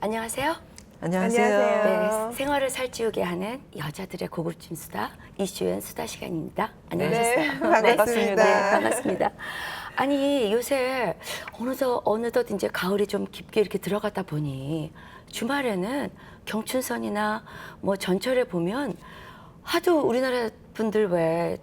안녕하세요. 안녕하세요. 네, 생활을 살찌우게 하는 여자들의 고급진 수다 이슈엔 수다 시간입니다. 안녕하세요. 네, 반갑습니다. 네, 반갑습니다. 아니 요새 어느덧 이제 가을이 좀 깊게 이렇게 들어가다 보니 주말에는 경춘선이나 뭐 전철에 보면 하도 우리나라 분들 왜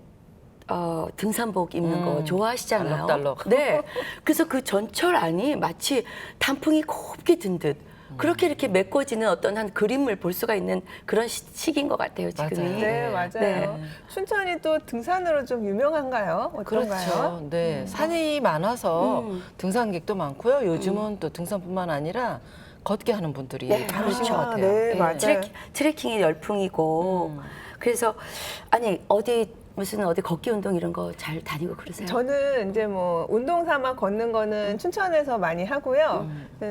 등산복 입는 거 좋아하시잖아요. 알록달록. 네. 그래서 그 전철 안이 마치 단풍이 곱게 든 듯 그렇게 이렇게 메꿔지는 어떤 한 그림을 볼 수가 있는 그런 시기인 것 같아요, 지금이. 맞아요. 네, 맞아요. 네. 춘천이 또 등산으로 좀 유명한가요? 어떤가요? 그렇죠. 네, 산이 많아서 등산객도 많고요. 요즘은 또 등산뿐만 아니라 걷게 하는 분들이 네, 많으신 그렇죠. 것 같아요. 네, 맞아요. 트레킹이 열풍이고 그래서 아니 어디 걷기 운동 이런 거 잘 다니고 그러세요? 저는 이제 뭐 운동 삼아 걷는 거는 춘천에서 많이 하고요.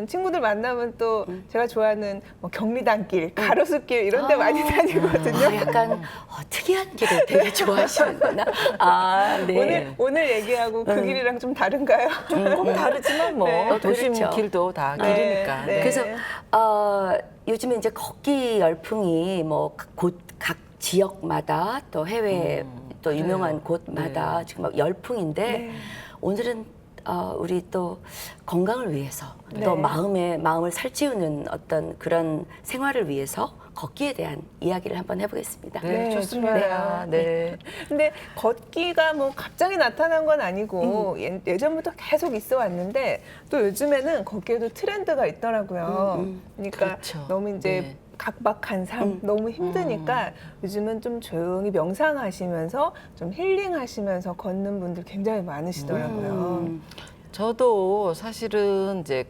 친구들 만나면 또 제가 좋아하는 뭐 경리단길, 가로수길 이런 데 많이 다니거든요. 약간 특이한 길을 되게 좋아하시는구나. 아, 네. 오늘 얘기하고 그 길이랑 좀 다른가요? 조금 다르지만 뭐 네. 도심 그렇죠. 길도 다 네, 길이니까. 네. 그래서 요즘에 이제 걷기 열풍이 뭐 각 지역마다 또 해외 또 유명한 곳마다 지금 막 열풍인데 네. 오늘은 우리 또 건강을 위해서 네. 또 마음을 살찌우는 어떤 그런 생활을 위해서 걷기에 대한 이야기를 한번 해보겠습니다. 네, 네, 좋습니다. 좋아요. 네. 근데 걷기가 뭐 갑자기 나타난 건 아니고 예전부터 계속 있어 왔는데 또 요즘에는 걷기에도 트렌드가 있더라고요. 그러니까 그렇죠. 너무 이제 네. 각박한 삶, 너무 힘드니까 요즘은 좀 조용히 명상하시면서 좀 힐링하시면서 걷는 분들 굉장히 많으시더라고요. 저도 사실은 이제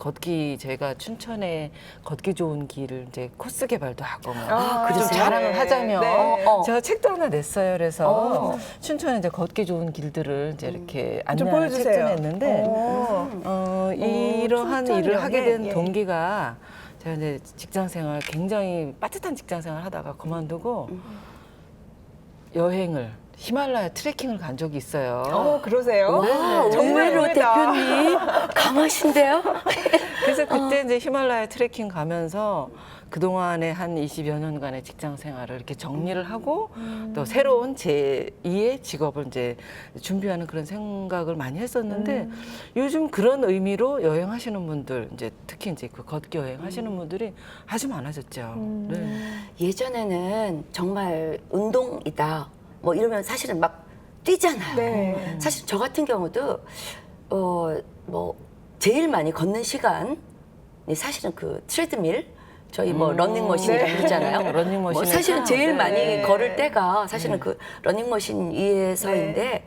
제가 춘천에 걷기 좋은 길을 이제 코스 개발도 하고 뭐 아, 좀 그러세요? 자랑을 하자면 네. 제가 책도 하나 냈어요. 그래서 춘천에 이제 걷기 좋은 길들을 이제 이렇게 좀 안내하는 보여주세요. 책도 냈는데 이러한 춘천 일을 하게 된 여행, 예. 동기가 제가 이제 직장생활 굉장히 빠듯한 직장생활 하다가 그만두고 여행을 히말라야 트레킹을 간 적이 있어요. 그러세요? 와, 정말 의외로 의외다. 대표님 강하신데요? 그래서 그때 이제 히말라야 트레킹 가면서 그동안의 한 20여 년간의 직장 생활을 이렇게 정리를 하고 또 새로운 제2의 직업을 이제 준비하는 그런 생각을 많이 했었는데 요즘 그런 의미로 여행하시는 분들 이제 특히 이제 그 걷기 여행하시는 분들이 아주 많아졌죠. 네. 예전에는 정말 운동이다 뭐 이러면 사실은 막 뛰잖아요. 네. 사실 저 같은 경우도 뭐 제일 많이 걷는 시간이 사실은 그 트레드밀 저희 뭐 러닝머신이라고 네. 그러잖아요. 러닝머신에서? 뭐 사실은 제일 네. 많이 걸을 때가 사실은 그 러닝머신 위에서인데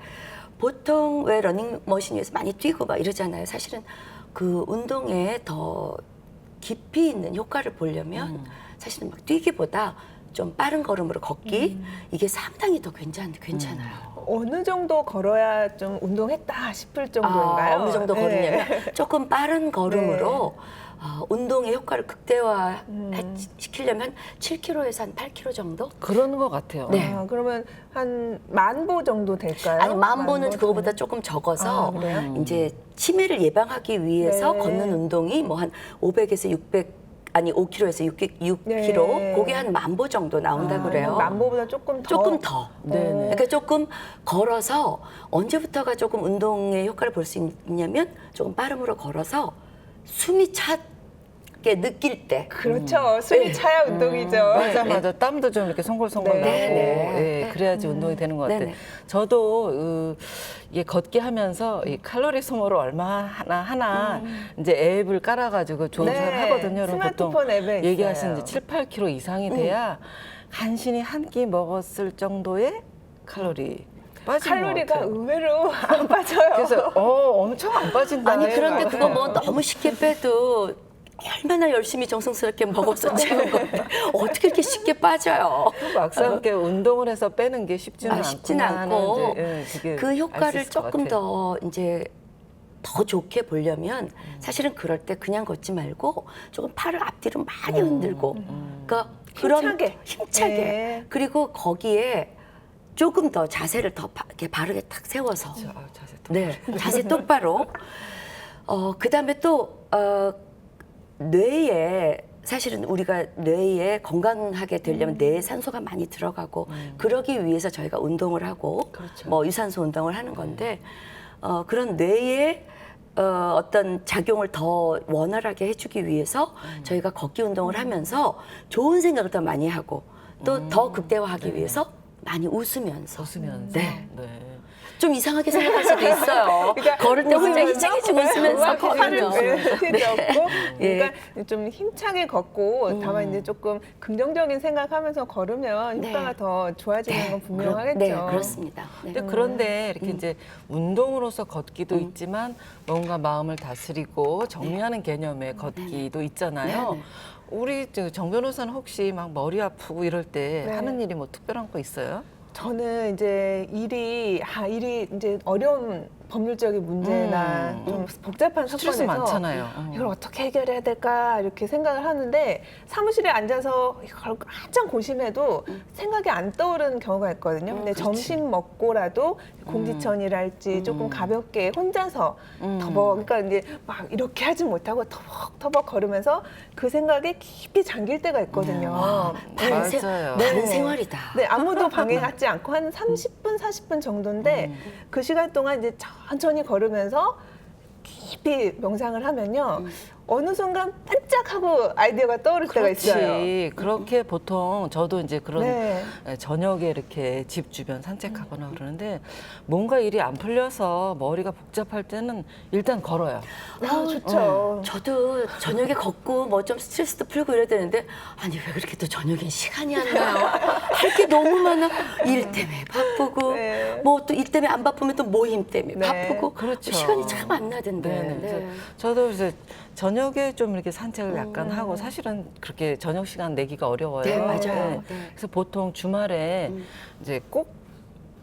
보통 왜 러닝머신 위에서 많이 뛰고 막 이러잖아요. 사실은 그 운동에 더 깊이 있는 효과를 보려면 사실은 막 뛰기보다 좀 빠른 걸음으로 걷기 이게 상당히 더 괜찮아요. 어느 정도 걸어야 좀 운동했다 싶을 정도인가요? 어느 정도 네. 걸으냐면 조금 빠른 걸음으로 운동의 효과를 극대화 시키려면 7km에서 한 8km 정도? 그런 것 같아요. 네. 그러면 한 10,000보 정도 될까요? 아니 만보는 10,000보 그거보다 정도? 조금 적어서 그래요? 이제 치매를 예방하기 위해서 네. 걷는 운동이 뭐 한 500에서 600 아니 5km에서 6km 네. 그게 한 10,000보 정도 나온다 그래요. 10,000보보다 조금 더. 조금 더. 네네. 그러니까 조금 걸어서 언제부터가 조금 운동의 효과를 볼 수 있냐면 조금 빠름으로 걸어서 숨이 차게 느낄 때. 그렇죠. 숨이 차야 운동이죠. 맞아. 땀도 좀 이렇게 송골송골 네. 나고, 네. 예, 그래야지 운동이 되는 것 같아요. 네네. 저도 이게 걷기 하면서 이 칼로리 소모를 얼마나 하나 이제 앱을 깔아가지고 조사를 네. 하거든요. 그럼 보통 스마트폰 앱에 얘기하신 있어요. 이제 7, 8kg 이상이 돼야 간신히 한 끼 먹었을 정도의 칼로리 빠지는 것 칼로리가 같아요. 의외로 안 빠져요. 그래서 엄청 안 빠진다. 아니 그런데 맞아요. 그거 뭐 너무 쉽게 빼도 얼마나 열심히 정성스럽게 먹어서 채운 건데 어떻게 이렇게 쉽게 빠져요? 막상 이렇게 운동을 해서 빼는 게 쉽지는 쉽지는 않구나 하는 않고 이제, 예, 그게 그 알수 효과를 있을 것 조금 같아요. 더 이제 더 좋게 보려면 사실은 그럴 때 그냥 걷지 말고 조금 팔을 앞뒤로 많이 흔들고 그러니까 그런 힘차게 네. 그리고 거기에 조금 더 자세를 더 이렇게 바르게 탁 세워서 자세 또 네 자세 똑바로 그다음에 또 뇌에 사실은 우리가 뇌에 건강하게 되려면 뇌에 산소가 많이 들어가고 그러기 위해서 저희가 운동을 하고 그렇죠. 뭐 유산소 운동을 하는 건데 그런 뇌에 어떤 작용을 더 원활하게 해주기 위해서 저희가 걷기 운동을 하면서 좋은 생각을 더 많이 하고 또 더 극대화하기 위해서 많이 웃으면서 웃으면서. 네. 네. 좀 이상하게 생각할 수도 있어요. 걸을 때 혼자 희청희청 웃으면서 화를 걸으면. 필요 없고 예. 그러니까 좀 힘차게 걷고 다만 이제 조금 긍정적인 생각하면서 걸으면 네. 효과가 더 좋아지는 건 분명하겠죠. 네, 그렇습니다. 네. 근데 그런데 이렇게 이제 운동으로서 걷기도 있지만 뭔가 마음을 다스리고 정리하는 개념의 걷기도 있잖아요. 네네. 우리 정 변호사는 혹시 막 머리 아프고 이럴 때 네. 하는 일이 뭐 특별한 거 있어요? 저는 이제 일이 이제 어려운 법률적인 문제나 좀 복잡한 스트레스 사건에서 많잖아요. 이걸 어떻게 해결해야 될까 이렇게 생각을 하는데 사무실에 앉아서 이걸 한참 고심해도 생각이 안 떠오르는 경우가 있거든요. 근데 점심 먹고라도 공지천이랄지 조금 가볍게 혼자서 터벅 그러니까 이제 막 이렇게 하진 못하고 터벅터벅 걸으면서 그 생각에 깊이 잠길 때가 있거든요. 다른, 세, 맞아요. 다른 네. 생활이다. 네, 아무도 방해하지 않고 한 30분, 40분 정도인데 그 시간 동안 이제 천천히 걸으면서 깊이 명상을 하면요. 어느 순간 반짝하고 아이디어가 떠오를 때가 있어요. 그렇지. 그렇게 보통 저도 이제 그런 네. 저녁에 이렇게 집 주변 산책하거나 그러는데 뭔가 일이 안 풀려서 머리가 복잡할 때는 일단 걸어요. 좋죠. 저도 저녁에 걷고 뭐 좀 스트레스도 풀고 이래야 되는데 아니 왜 그렇게 또 저녁엔 시간이 안 나요? 할 게 너무 많아. 일 때문에 바쁘고 네. 뭐 또 일 때문에 안 바쁘면 또 모임 때문에 네. 바쁘고 그렇죠. 시간이 참 안 나던데. 네. 그래서 저도 이제 저녁에 좀 이렇게 산책을 약간 하고 사실은 그렇게 저녁 시간 내기가 어려워요. 네, 맞아요. 네. 그래서 보통 주말에 이제 꼭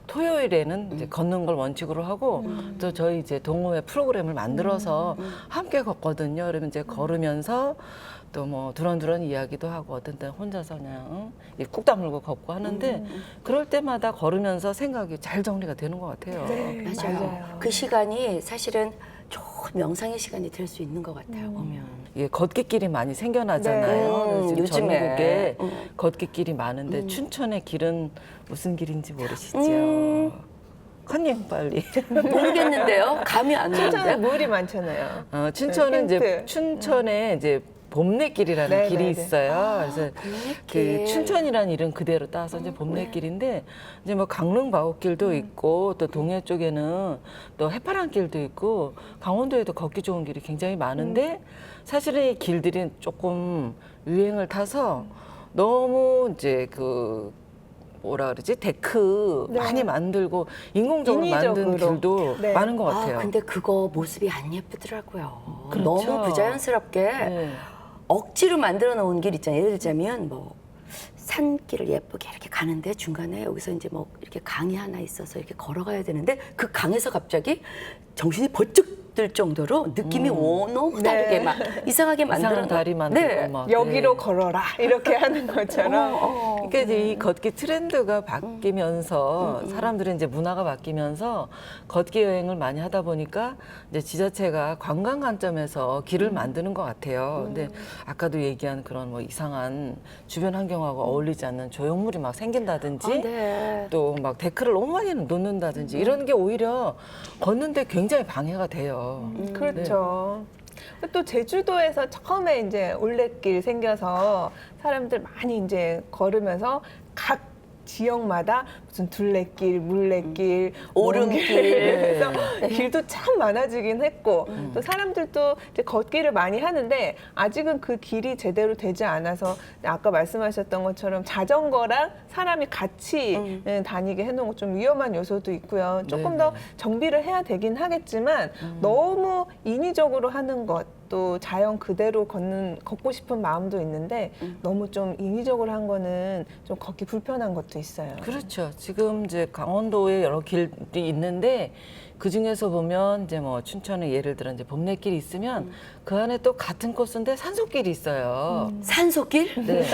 토요일에는 이제 걷는 걸 원칙으로 하고 또 저희 이제 동호회 프로그램을 만들어서 함께 걷거든요. 그러면 이제 걸으면서 또 뭐 두런두런 이야기도 하고 어떤 때는 혼자서 그냥 꾹 다물고 걷고 하는데 그럴 때마다 걸으면서 생각이 잘 정리가 되는 것 같아요. 네, 맞아요. 그 시간이 사실은 좋은 명상의 시간이 될 수 있는 것 같아요. 보면. 예, 걷기길이 많이 생겨나잖아요. 네. 지금 요즘에. 전국에 걷기길이 많은데 춘천의 길은 무슨 길인지 모르시죠? 컨닝 빨리. 모르겠는데요. 감이 안 춘천에 오는데. 물이 많잖아요. 춘천은 네, 이제 힌트. 춘천에 이제 봄내길이라는 네, 길이 네, 네. 있어요. 그래서 봄내길. 그 춘천이라는 이름 그대로 따서 이제 봄내길인데 이제 뭐 강릉바오길도 있고 또 동해 쪽에는 또 해파랑길도 있고 강원도에도 걷기 좋은 길이 굉장히 많은데 사실은 이 길들이 조금 유행을 타서 너무 이제 그 뭐라 그러지 데크 네. 많이 만들고 인공적으로 만든 인위적으로. 길도 네. 많은 것 같아요. 근데 그거 모습이 안 예쁘더라고요. 그렇죠. 너무 부자연스럽게 네. 억지로 만들어 놓은 길 있잖아요. 예를 들자면 뭐 산길을 예쁘게 이렇게 가는데 중간에 여기서 이제 뭐 이렇게 강이 하나 있어서 이렇게 걸어가야 되는데 그 강에서 갑자기 정신이 번쩍 들 정도로 느낌이 너무 다르게 네. 막 이상하게 만들어 이상한 다리 만들고 막 여기로 네. 걸어라 이렇게 하는 것처럼 그러니까 이제 이 걷기 트렌드가 바뀌면서 사람들의 이제 문화가 바뀌면서 걷기 여행을 많이 하다 보니까 이제 지자체가 관광 관점에서 길을 만드는 것 같아요. 근데 아까도 얘기한 그런 뭐 이상한 주변 환경하고 어울리지 않는 조형물이 막 생긴다든지 네. 또 막 데크를 너무 많이 놓는다든지 이런 게 오히려 걷는데 굉장히 방해가 돼요. 그렇죠. 또 제주도에서 처음에 이제 올레길 생겨서 사람들 많이 이제 걸으면서 각 지역마다 무슨 둘레길, 물레길, 오름길. 그래서 길도 참 많아지긴 했고 또 사람들도 이제 걷기를 많이 하는데 아직은 그 길이 제대로 되지 않아서 아까 말씀하셨던 것처럼 자전거랑 사람이 같이 다니게 해놓은 좀 위험한 요소도 있고요. 조금 더 정비를 해야 되긴 하겠지만 너무 인위적으로 하는 것. 또 자연 그대로 걷고 싶은 마음도 있는데 너무 좀 인위적으로 한 거는 좀 걷기 불편한 것도 있어요. 그렇죠. 지금 이제 강원도에 여러 길이 있는데 그 중에서 보면 이제 뭐 춘천에 예를 들어 이제 봄내길이 있으면 그 안에 또 같은 코스인데 산속길이 있어요. 산소길? 네.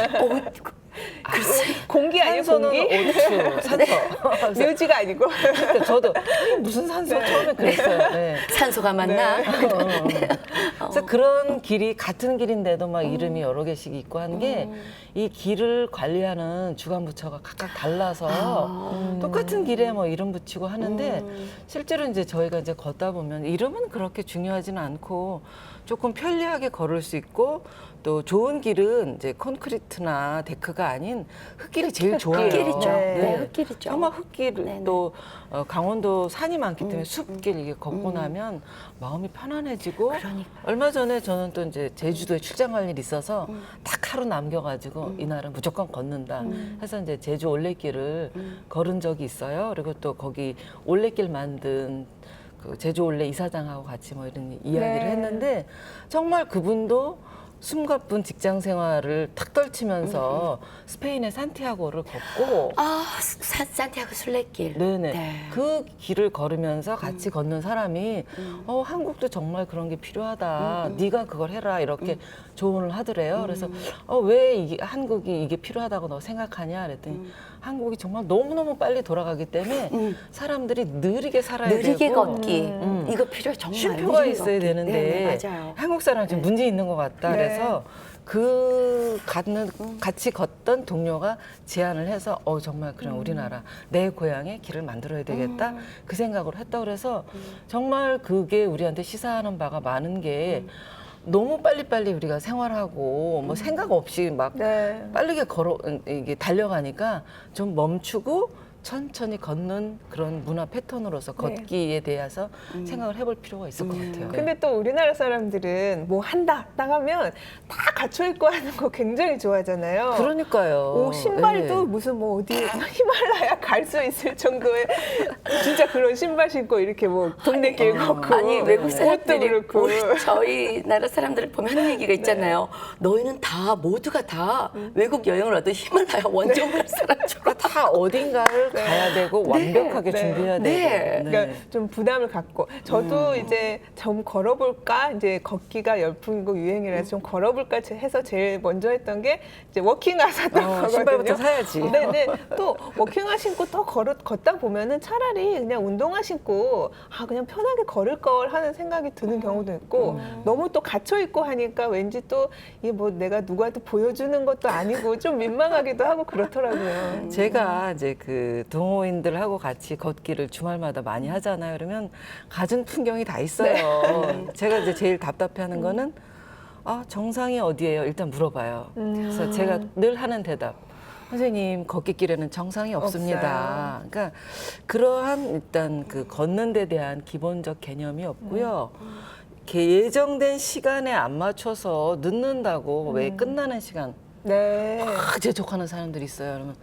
공기 아니에요, 산소는 공기? 오추, 산소. 묘지가 아니고. 그러니까 저도 이게 무슨 산소 처음에 그랬어요. 네. 산소가 맞나? 그래서 그런 길이 같은 길인데도 막 이름이 여러 개씩 있고 한 게 이 길을 관리하는 주관부처가 각각 달라서 똑같은 길에 뭐 이름 붙이고 하는데 실제로 이제 저희가 이제 걷다 보면 이름은 그렇게 중요하지는 않고 조금 편리하게 걸을 수 있고 또 좋은 길은 이제 콘크리트나 데크가 아닌 흙길이 제일 좋아요. 흙길이죠. 네. 네, 흙길이죠. 정말 흙길 네네. 또 강원도 산이 많기 때문에 숲길 이게 걷고 나면 마음이 편안해지고 그러니까요. 얼마 전에 저는 또 이제 제주도에 출장 갈 일이 있어서 딱 하루 남겨가지고 이날은 무조건 걷는다 해서 이제 제주 올레길을 걸은 적이 있어요. 그리고 또 거기 올레길 만든 그 제주 올레 이사장하고 같이 뭐 이런 이야기를 네. 했는데 정말 그분도 숨가쁜 직장 생활을 탁 떨치면서 스페인의 산티아고를 걷고 산티아고 순례길. 네네. 네. 그 길을 걸으면서 같이 걷는 사람이 한국도 정말 그런 게 필요하다. 네가 그걸 해라 이렇게 조언을 하더래요. 그래서 왜 이게 한국이 이게 필요하다고 너 생각하냐 그랬더니 한국이 정말 너무너무 빨리 돌아가기 때문에 사람들이 느리게 살아야 느리게 되고 걷기. 이거 필요해 정말. 쉼표가 느리게 있어야 걷기. 되는데 네네, 맞아요. 한국 사람 좀 문제 있는 것 같다. 네. 그래서 같이 걷던 동료가 제안을 해서 정말 그냥 우리나라 내 고향에 길을 만들어야 되겠다 그 생각으로 했다 그래서 정말 그게 우리한테 시사하는 바가 많은 게 너무 빨리빨리 우리가 생활하고 뭐 생각 없이 막 네. 빠르게 이게 달려가니까 좀 멈추고 천천히 걷는 그런 문화 패턴으로서 걷기에 대해서 생각을 해볼 필요가 있을 것 같아요. 근데 또 우리나라 사람들은 뭐 한다 딱 하면 다 갖춰 입고 하는 거 굉장히 좋아하잖아요. 그러니까요. 신발도 네. 무슨 뭐 어디 히말라야 갈 수 있을 정도의 진짜 그런 신발 신고 이렇게 뭐 동네 길 걷고 아니 외국 옷도 사람들이 그렇고 우리 저희 나라 사람들을 보면 하는 얘기가 있잖아요. 너희는 다 모두가 다 외국 여행을 하든 히말라야 원정 갈 사람처럼. 그러니까 다 어딘가를 가야 되고 완벽하게 네. 준비해야 네. 되고. 그러니까 좀 부담을 갖고 저도 이제 좀 걸어볼까 이제 걷기가 열풍이고 유행이라서 좀 걸어볼까 해서 제일 먼저 했던 게 이제 워킹화 샀던 거거든요. 신발부터 사야지. 네네. 또 워킹화 신고 또 걷다 보면은 차라리 그냥 운동화 신고 그냥 편하게 걸을 걸 하는 생각이 드는 경우도 있고 너무 또 갇혀 있고 하니까 왠지 또 이게 뭐 내가 누구한테 보여주는 것도 아니고 좀 민망하기도 하고 그렇더라고요. 제가 이제 그 동호인들하고 같이 걷기를 주말마다 많이 하잖아요. 그러면 가진 풍경이 다 있어요. 제가 이제 제일 답답해하는 거는 정상이 어디예요? 일단 물어봐요. 그래서 제가 늘 하는 대답. 선생님, 걷기길에는 정상이 없습니다. 그러니까 그러한 일단 그 걷는 데 대한 기본적 개념이 없고요. 이렇게 예정된 시간에 안 맞춰서 늦는다고 왜 끝나는 시간 네. 재촉하는 사람들이 있어요. 그러면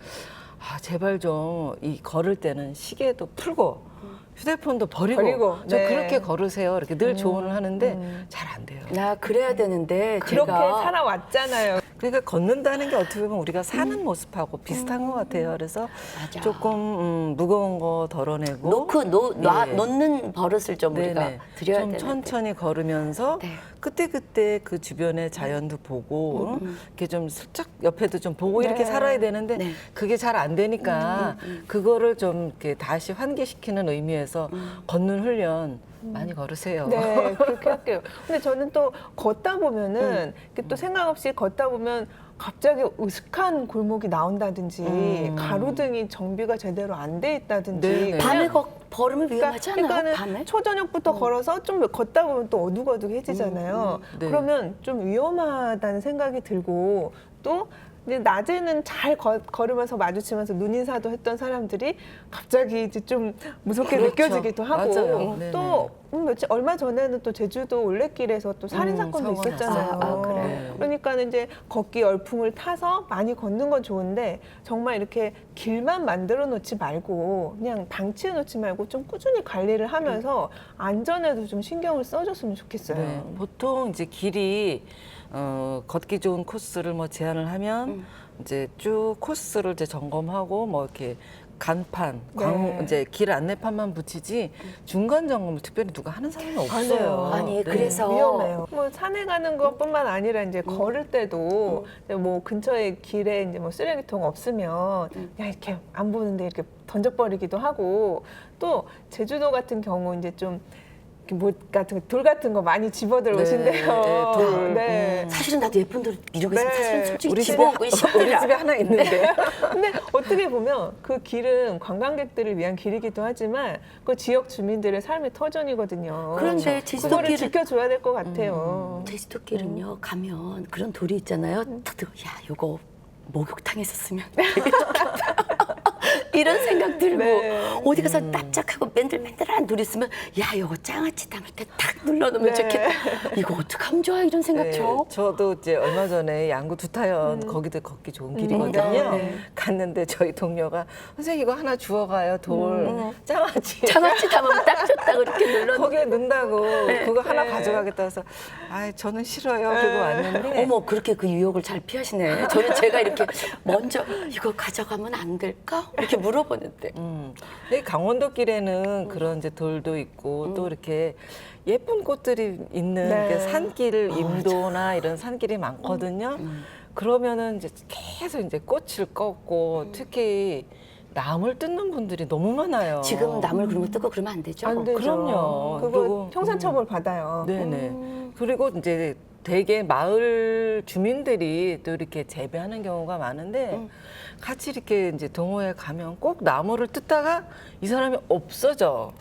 제발 좀 이 걸을 때는 시계도 풀고 휴대폰도 버리고 좀 네. 그렇게 걸으세요. 이렇게 늘 조언을 하는데 잘 안 돼요. 나 그래야 되는데 그렇게 제가 살아왔잖아요. 그러니까 걷는다는 게 어떻게 보면 우리가 사는 모습하고 비슷한 것 같아요. 그래서 맞아. 조금 무거운 거 덜어내고 놓는 버릇을 좀 우리가 네네. 드려야 좀 되는데. 천천히 걸으면서 네. 그때 그 주변의 자연도 보고 이렇게 좀 슬쩍 옆에도 좀 보고 이렇게 네. 살아야 되는데 네. 그게 잘 안 되니까 그거를 좀 이렇게 다시 환기시키는 의미에서 걷는 훈련 많이 걸으세요. 네, 그렇게 할게요. 근데 저는 또 걷다 보면은 이렇게 또 생각 없이 걷다 보면 갑자기 으슥한 골목이 나온다든지 가로등이 정비가 제대로 안 돼 있다든지 네네. 밤에 걸으면 위험하지 않아요? 그러니까는 밤에? 초저녁부터 걸어서 좀 걷다 보면 또 어둑어둑해지잖아요. 네. 그러면 좀 위험하다는 생각이 들고 또 이제 낮에는 잘 걸으면서 마주치면서 눈인사도 했던 사람들이 갑자기 이제 좀 무섭게 그렇죠. 느껴지기도 하고 맞아요. 네네. 또 얼마 전에는 또 제주도 올레길에서 또 살인 사건도 사고가 있었잖아요. 났어요. 그래요? 네. 그러니까 이제 걷기 열풍을 타서 많이 걷는 건 좋은데 정말 이렇게 길만 만들어 놓지 말고 그냥 방치해 놓지 말고 좀 꾸준히 관리를 하면서 안전에도 좀 신경을 써줬으면 좋겠어요. 네, 보통 이제 길이 걷기 좋은 코스를 뭐 제안을 하면 이제 쭉 코스를 이제 점검하고 뭐 이렇게 간판, 네. 이제 길 안내판만 붙이지 중간 점검을 특별히 누가 하는 사람이 없어요. 아니, 네. 그래서 위험해요. 뭐 산에 가는 것뿐만 아니라 이제 걸을 때도 이제 뭐 근처에 길에 이제 뭐 쓰레기통 없으면 야 이렇게 안 보는데 이렇게 던져버리기도 하고 또 제주도 같은 경우 이제 좀 이렇게 뭐 같은 돌 같은 거 많이 집어들 네, 오신대요. 네, 돌. 네. 사실은 나도 예쁜 돌 이러고 있으면 네. 사실은 솔직히 우리 집에 집어먹고 우리 싶더라. 집에 하나 있는데. 근데 어떻게 보면 그 길은 관광객들을 위한 길이기도 하지만 그 지역 주민들의 삶의 터전이거든요. 그런데 제주도 그거를 길은 지켜줘야 될 것 같아요. 제주도길은요 가면 그런 돌이 있잖아요. 딱 들고 야 이거 목욕탕에서 쓰면 되게 좋겠다. 이런 생각 들고 네. 어디 가서 납작하고 맨들맨들한 돌 있으면 야 이거 장아찌 담을 때 탁 눌러놓으면 네. 좋겠다. 이거 어떡하면 좋아 이런 생각 죠. 네, 저도 이제 얼마 전에 양구 두타연 거기도 걷기 좋은 길이거든요. 네. 갔는데 저희 동료가 선생님 이거 하나 주워가요 돌 장아찌. 장아찌 담으면 딱 좋다 그렇게 눌러놓고 거기에 넣는다고 그거 하나 가져가겠다 해서 아 저는 싫어요. 그러고 왔는데 어머 그렇게 그 유혹을 잘 피하시네. 저는 제가 이렇게 먼저 이거 가져가면 안 될까? 이렇게 물어보는데 근데 강원도 길에는 그런 이제 돌도 있고 또 이렇게 예쁜 꽃들이 있는 네. 그 산길 임도나 이런 산길이 많거든요. 그러면은 이제 계속 이제 꽃을 꺾고 특히 나무를 뜯는 분들이 너무 많아요. 지금 남을 그러면 뜨고 그러면 안 되죠? 안 되죠. 그럼요. 그거 그리고, 형사처벌 받아요. 네네. 그리고 이제 되게 마을 주민들이 또 이렇게 재배하는 경우가 많은데 같이 이렇게 이제 동호회 가면 꼭 나무를 뜯다가 이 사람이 없어져.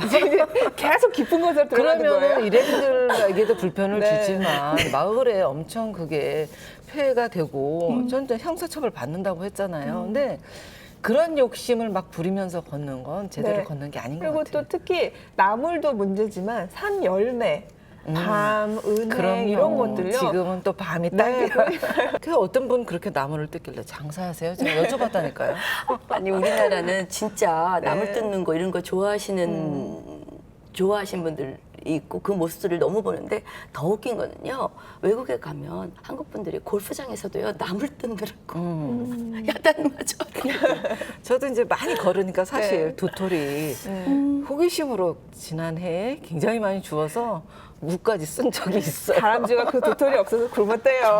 이제 계속 깊은 곳으로 들어가는 그러면은 거예요. 일행들에게도 불편을 네. 주지만 마을에 엄청 그게 폐해가 되고 저는 형사처벌 받는다고 했잖아요. 근데 그런 욕심을 막 부리면서 걷는 건 제대로 네. 걷는 게 아닌 것 그리고 같아요. 또 특히 나물도 문제지만 산 열매, 밤, 은행 그럼요. 이런 것들요. 지금은 또 밤이 네, 딱이에요. 그 어떤 분 그렇게 나무를 뜯길래 장사하세요? 제가 여쭤봤다니까요. 아니 우리나라는 진짜 나물 네. 뜯는 거 이런 거 좋아하시는 분들 있고 그 모습들을 너무 보는데 더 웃긴 거는요 외국에 가면 한국 분들이 골프장에서도요 나물 뜯느라고 야단맞아. 저도 이제 많이 걸으니까 사실 네. 도토리 호기심으로 지난해에 굉장히 많이 주워서 무까지 쓴 적이 있어요. 다람쥐가 그 도토리 없어서 굶었대요.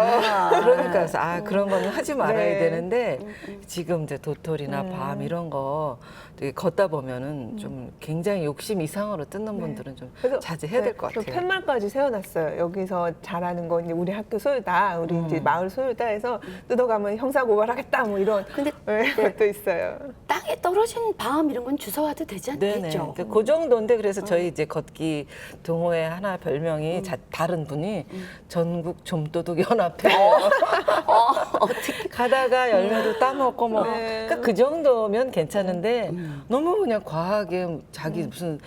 그러니까 그래서 그런 거는 하지 말아야 네. 되는데 지금 이제 도토리나 밤 이런 거 되게 걷다 보면은 좀 굉장히 욕심 이상으로 뜯는 분들은 좀 그래서 자제해야 될 것 그 같아요. 팻말까지 세워놨어요. 여기서 잘하는 건 이제 우리 학교 소유다, 우리 이제 마을 소유다 해서 뜯어가면 형사고발하겠다 뭐 이런 근데 것도 있어요. 땅에 떨어진 밤 이런 건 주워와도 되지 네네. 않겠죠? 그러니까 그 정도인데 그래서 저희 이제 걷기 동호회 하나 별명이 다른 분이 전국 좀도둑 연합회예요. 어떻게 가다가 열매도 따먹고 뭐 네. 그러니까 그 정도면 괜찮은데 너무 그냥 과하게 자기 무슨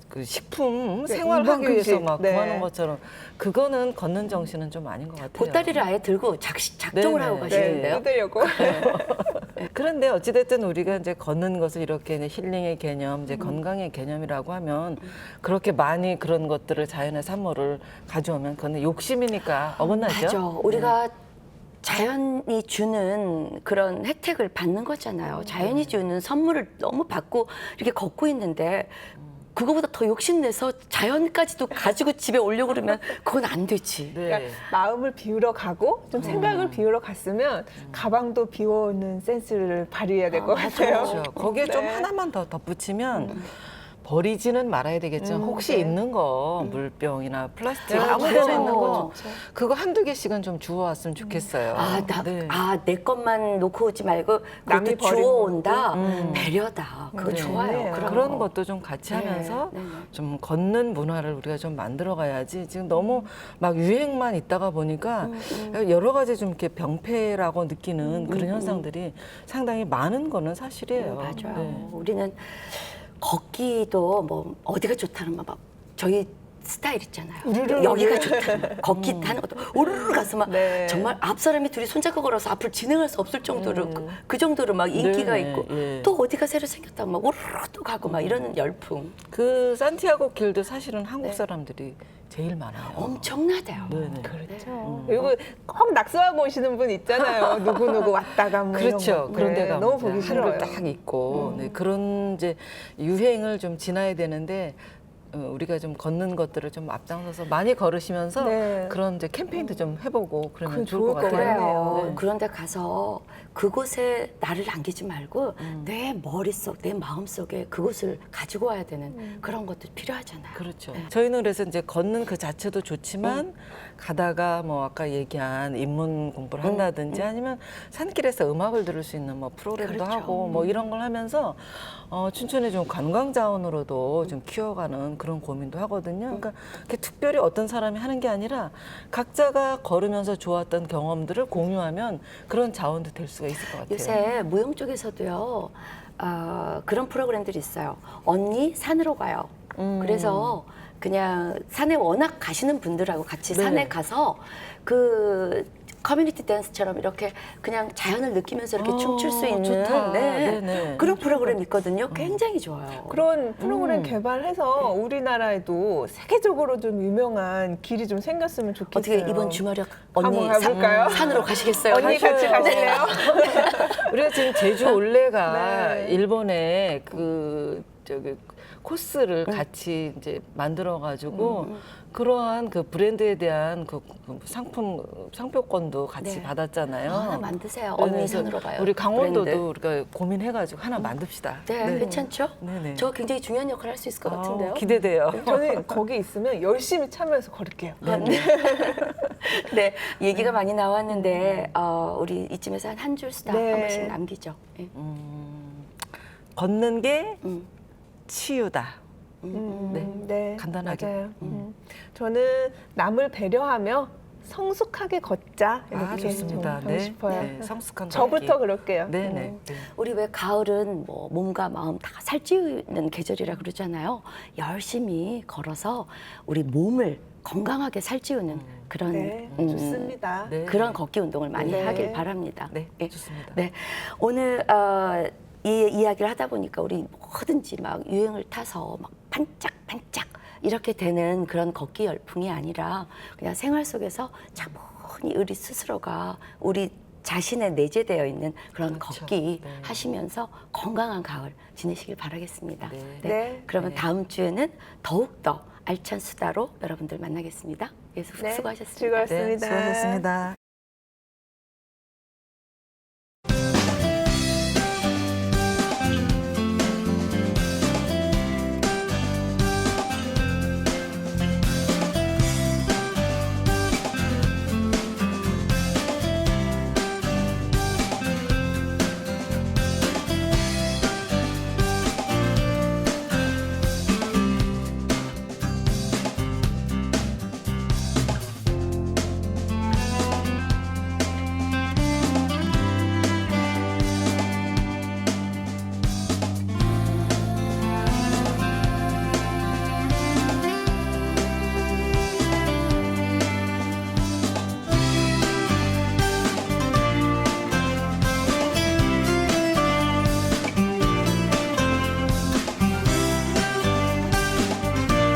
그 식품 네, 생활하기 위해서 인간급식. 막 네. 구하는 것처럼 그거는 걷는 정신은 좀 아닌 것 같아요. 보따리를 아예 들고 작정을 네네. 하고 네, 가시는데요. 뜯으려고. 그런데 어찌됐든 우리가 이제 걷는 것을 이렇게 이제 힐링의 개념, 이제 건강의 개념이라고 하면 그렇게 많이 그런 것들을 자연의 산모를 가져오면 그건 욕심이니까 어긋나죠. 맞아. 우리가 자연이 주는 그런 혜택을 받는 거잖아요. 자연이 주는 선물을 너무 받고 이렇게 걷고 있는데 그거보다 더 욕심내서 자연까지도 가지고 집에 오려고 그러면 그건 안 되지. 네. 그러니까 마음을 비우러 가고 좀 생각을 비우러 갔으면 가방도 비워오는 센스를 발휘해야 될 것 같아요. 그렇죠. 거기에 좀 네. 하나만 더 덧붙이면 버리지는 말아야 되겠죠. 혹시 네. 있는 거 물병이나 플라스틱 네, 아무데나 맞아요. 있는 거 그거 한두 개씩은 좀 주워왔으면 좋겠어요. 네. 내 것만 놓고 오지 말고 남이 그것도 버린 주워온다. 배려다. 그거 네. 좋아요. 그런 것도 좀 같이 네. 하면서 네, 네. 좀 걷는 문화를 우리가 좀 만들어 가야지. 지금 너무 막 유행만 있다가 보니까 여러 가지 좀 이렇게 병폐라고 느끼는 그런 현상들이 상당히 많은 거는 사실이에요. 맞아요. 네. 우리는 걷기도 뭐 어디가 좋다는 막 저희 스타일 있잖아요. 여기가 좋다. 걷기 하는 것도 우르르 가서 막 네. 정말 앞 사람이 둘이 손잡고 걸어서 앞을 진행할 수 없을 정도로 그 정도로 막 인기가 네네, 있고 예. 또 어디가 새로 생겼다고 막 우르르 또 가고 막 이런 열풍. 그 산티아고 길도 사실은 한국 네. 사람들이 제일 많아요. 엄청나대요. 네네. 그렇죠. 그리고 꼭 낙서하고 오시는 분 있잖아요. 누구누구 왔다가 뭐 그렇죠. 이런 거. 그런 데가 너무 보기 싫어요. 한글 딱 있고 네, 그런 이제 유행을 좀 지나야 되는데 우리가 좀 걷는 것들을 좀 앞장서서 많이 걸으시면서 네. 그런 이제 캠페인도 좀 해보고 그러면 그건 좋을 것 좋을 것 같아요. 같아요. 그래요. 네. 그런데 가서 그곳에 나를 남기지 말고 내 머릿속, 내 마음속에 그곳을 가지고 와야 되는 그런 것도 필요하잖아요. 그렇죠. 저희는 그래서 이제 걷는 그 자체도 좋지만 가다가 뭐 아까 얘기한 인문 공부를 한다든지 아니면 산길에서 음악을 들을 수 있는 뭐 프로그램도 그렇죠. 하고 뭐 이런 걸 하면서 춘천에 좀 관광 자원으로도 좀 키워가는 그런 고민도 하거든요. 그러니까 그게 특별히 어떤 사람이 하는 게 아니라 각자가 걸으면서 좋았던 경험들을 공유하면 그런 자원도 될 수가 있을 것 같아요. 요새 무용 쪽에서도요, 그런 프로그램들이 있어요. 언니 산으로 가요. 그래서 그냥 산에 워낙 가시는 분들하고 같이 네. 산에 가서 그 커뮤니티 댄스처럼 이렇게 그냥 자연을 느끼면서 이렇게 춤출 수 있는 좋다. 네. 네네. 그런 프로그램 있거든요. 굉장히 좋아요. 그런 프로그램 개발해서 우리나라에도 세계적으로 좀 유명한 길이 좀 생겼으면 좋겠어요. 어떻게 이번 주말에 한번 언니 가볼까요? 산으로 가시겠어요? 언니 같이 가실래요? 우리가 지금 제주 올레가 네. 일본에 그 저기 코스를 같이 이제 만들어 가지고 그러한 그 브랜드에 대한 그 상표권도 같이 네. 받았잖아요. 하나 만드세요. 네, 언니 그래서 산으로 가요. 우리 강원도도 브랜드. 우리가 고민해가지고 하나 만듭시다. 네, 괜찮죠? 네네. 저 굉장히 중요한 역할을 할 수 있을 것 같은데요. 기대돼요. 저는 거기 있으면 열심히 참여해서 걸을게요. 네, 얘기가 많이 나왔는데 우리 이쯤에서 한 줄 수다 네. 한 번씩 남기죠. 예. 걷는 게 음. 치유다. 네, 간단하게. 맞아요. 저는 남을 배려하며 성숙하게 걷자 이렇게 좋습니다. 좀 하고 싶어요. 네, 성숙한 저부터 걷기. 그럴게요. 네네. 네. 우리 왜 가을은 뭐 몸과 마음 다 살찌우는 계절이라 그러잖아요. 열심히 걸어서 우리 몸을 건강하게 살찌우는 그런 네, 좋습니다. 네. 그런 걷기 운동을 많이 네. 하길 바랍니다. 네, 예. 좋습니다. 네, 오늘 이 이야기를 하다 보니까 우리 뭐든지 막 유행을 타서 막 반짝반짝 이렇게 되는 그런 걷기 열풍이 아니라 그냥 생활 속에서 차분히 우리 스스로가 우리 자신에 내재되어 있는 그런 그렇죠. 걷기 네. 하시면서 건강한 가을 지내시길 바라겠습니다. 네. 네. 그러면 네. 다음 주에는 더욱더 알찬 수다로 여러분들 만나겠습니다. 예, 네, 수고하셨습니다. 즐거웠습니다. 네, 수고하셨습니다.